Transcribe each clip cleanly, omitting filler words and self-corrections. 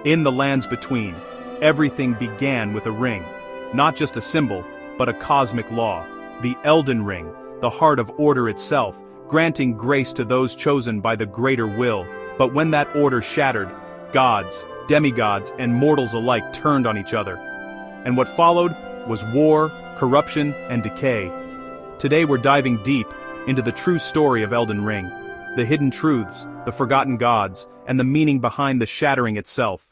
In the lands between, everything began with a ring. Not just a symbol, but a cosmic law. The Elden Ring, the heart of order itself, granting grace to those chosen by the greater will. But when that order shattered, gods, demigods, and mortals alike turned on each other. And what followed was war, corruption, and decay. Today we're diving deep into the true story of Elden Ring, the hidden truths, the forgotten gods, and the meaning behind the shattering itself.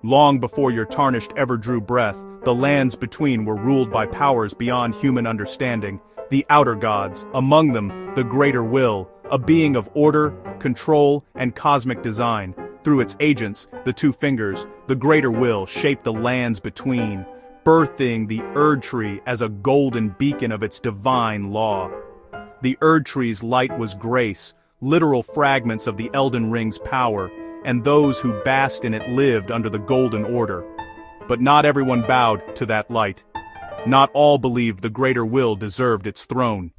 Long before your Tarnished ever drew breath, the lands between were ruled by powers beyond human understanding, the outer gods, among them, the greater will, a being of order, control, and cosmic design. Through its agents, the two fingers, the greater will shaped the lands between, birthing the Erdtree as a golden beacon of its divine law. The Erdtree's light was grace, literal fragments of the Elden Ring's power, and those who basked in it lived under the Golden Order. But not everyone bowed to that light. Not all believed the greater will deserved its throne.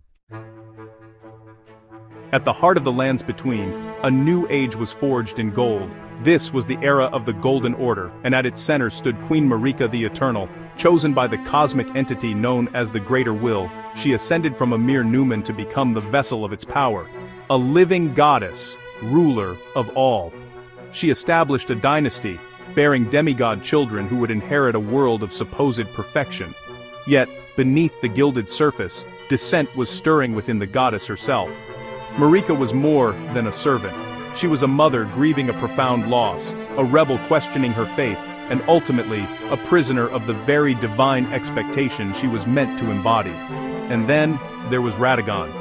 At the heart of the lands between, a new age was forged in gold. This was the era of the Golden Order, and at its center stood Queen Marika the Eternal. Chosen by the cosmic entity known as the Greater Will, she ascended from a mere Numen to become the vessel of its power. A living goddess, ruler of all. She established a dynasty, bearing demigod children who would inherit a world of supposed perfection. Yet, beneath the gilded surface, dissent was stirring within the goddess herself. Marika was more than a servant. She was a mother grieving a profound loss, a rebel questioning her faith, and ultimately, a prisoner of the very divine expectation she was meant to embody. And then, there was Radagon.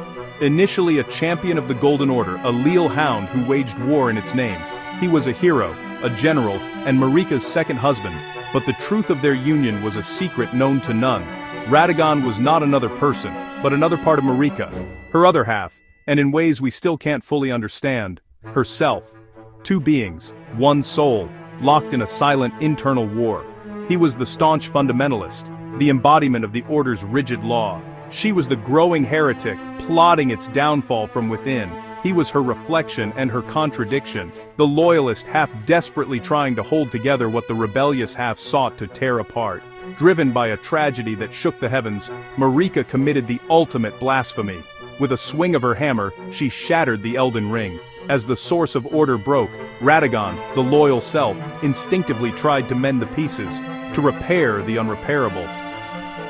Initially a champion of the Golden Order, a leal hound who waged war in its name. He was a hero, a general, and Marika's second husband, but the truth of their union was a secret known to none. Radagon was not another person, but another part of Marika, her other half, and in ways we still can't fully understand, herself. Two beings, one soul, locked in a silent internal war. He was the staunch fundamentalist, the embodiment of the Order's rigid law. She was the growing heretic, plotting its downfall from within. He was her reflection and her contradiction, the loyalist half desperately trying to hold together what the rebellious half sought to tear apart. Driven by a tragedy that shook the heavens, Marika committed the ultimate blasphemy. With a swing of her hammer, she shattered the Elden Ring. As the source of order broke, Radagon, the loyal self, instinctively tried to mend the pieces, to repair the unrepairable.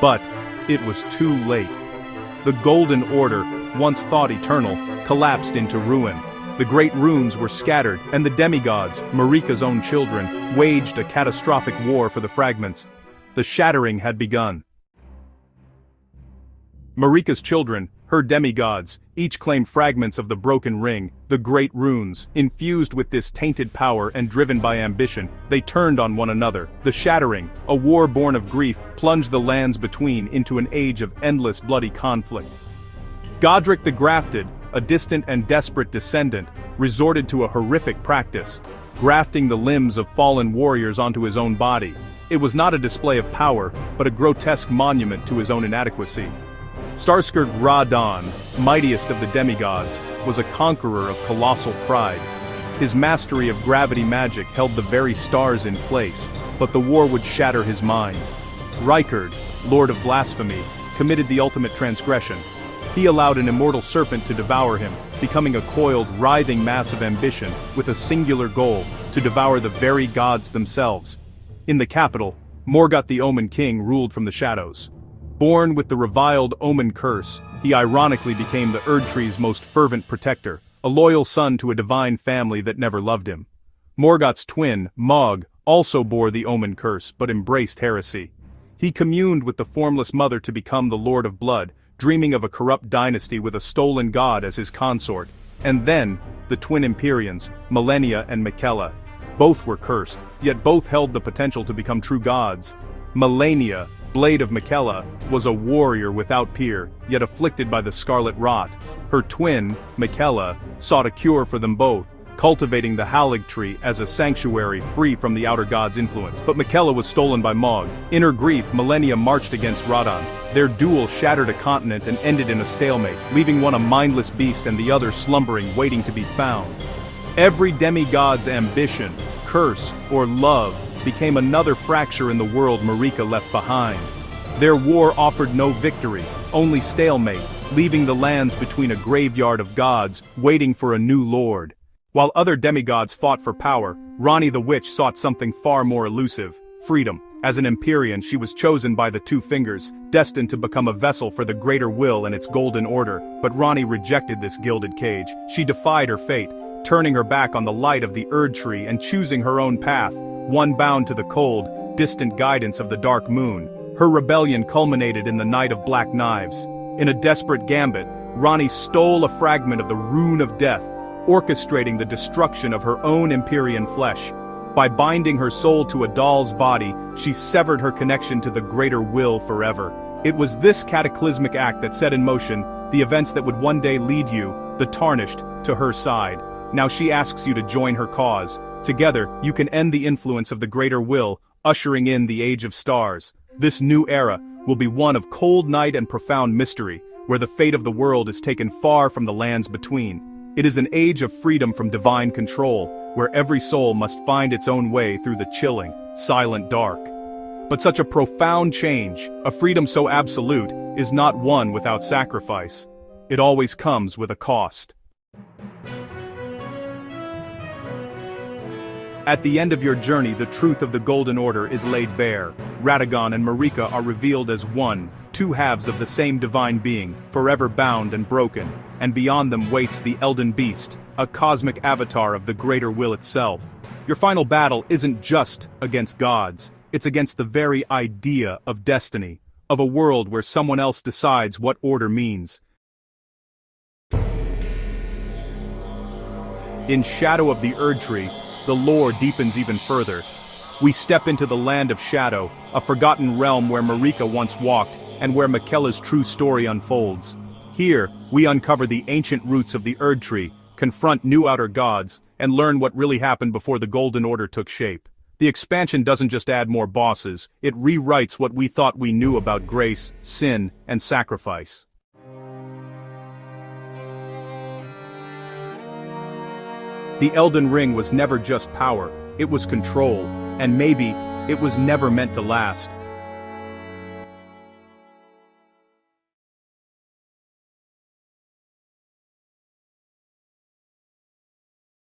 But it was too late. The Golden Order, once thought eternal, collapsed into ruin. The great runes were scattered, and the demigods, Marika's own children, waged a catastrophic war for the fragments. The shattering had begun. Marika's children, her demigods, each claimed fragments of the broken ring, the great runes. Infused with this tainted power and driven by ambition, they turned on one another. The shattering, a war born of grief, plunged the lands between into an age of endless bloody conflict. Godric the Grafted, a distant and desperate descendant, resorted to a horrific practice, grafting the limbs of fallen warriors onto his own body. It was not a display of power, but a grotesque monument to his own inadequacy. Starscourge Radahn, mightiest of the demigods, was a conqueror of colossal pride. His mastery of gravity magic held the very stars in place, but the war would shatter his mind. Rykard, Lord of Blasphemy, committed the ultimate transgression. He allowed an immortal serpent to devour him, becoming a coiled, writhing mass of ambition, with a singular goal, to devour the very gods themselves. In the capital, Morgoth the Omen King ruled from the shadows. Born with the reviled Omen curse, he ironically became the Erdtree's most fervent protector, a loyal son to a divine family that never loved him. Morgoth's twin, Mog, also bore the Omen curse but embraced heresy. He communed with the formless mother to become the Lord of Blood, dreaming of a corrupt dynasty with a stolen god as his consort. And then, the twin Empyreans, Malenia and Miquella. Both were cursed, yet both held the potential to become true gods. Malenia, Blade of Miquella, was a warrior without peer, yet afflicted by the scarlet rot. Her twin, Miquella, sought a cure for them both, cultivating the Erdtree as a sanctuary free from the outer god's influence. But Miquella was stolen by Mog. In her grief, Malenia marched against Radahn. Their duel shattered a continent and ended in a stalemate, leaving one a mindless beast and the other slumbering, waiting to be found. Every demigod's ambition, curse, or love became another fracture in the world Marika left behind. Their war offered no victory, only stalemate, leaving the lands between a graveyard of gods, waiting for a new lord. While other demigods fought for power, Rani the Witch sought something far more elusive: freedom. As an Empyrean, she was chosen by the Two Fingers, destined to become a vessel for the Greater Will and its Golden Order, but Rani rejected this gilded cage. She defied her fate, turning her back on the light of the Erdtree and choosing her own path, one bound to the cold, distant guidance of the dark moon. Her rebellion culminated in the Night of Black Knives. In a desperate gambit, Rani stole a fragment of the Rune of Death, orchestrating the destruction of her own Empyrean flesh. By binding her soul to a doll's body, she severed her connection to the Greater Will forever. It was this cataclysmic act that set in motion the events that would one day lead you, the Tarnished, to her side. Now she asks you to join her cause. Together, you can end the influence of the Greater Will, ushering in the Age of Stars. This new era will be one of cold night and profound mystery, where the fate of the world is taken far from the lands between. It is an age of freedom from divine control, where every soul must find its own way through the chilling, silent dark. But such a profound change, a freedom so absolute, is not won without sacrifice. It always comes with a cost. At the end of your journey, the truth of the Golden Order is laid bare. Radagon and Marika are revealed as one, two halves of the same divine being, forever bound and broken, and beyond them waits the Elden Beast, a cosmic avatar of the Greater Will itself. Your final battle isn't just against gods, it's against the very idea of destiny, of a world where someone else decides what order means. In Shadow of the Erdtree, the lore deepens even further. We step into the Land of Shadow, a forgotten realm where Marika once walked, and where Miquella's true story unfolds. Here, we uncover the ancient roots of the Erdtree, confront new outer gods, and learn what really happened before the Golden Order took shape. The expansion doesn't just add more bosses, it rewrites what we thought we knew about grace, sin, and sacrifice. The Elden Ring was never just power, it was control, and maybe, it was never meant to last.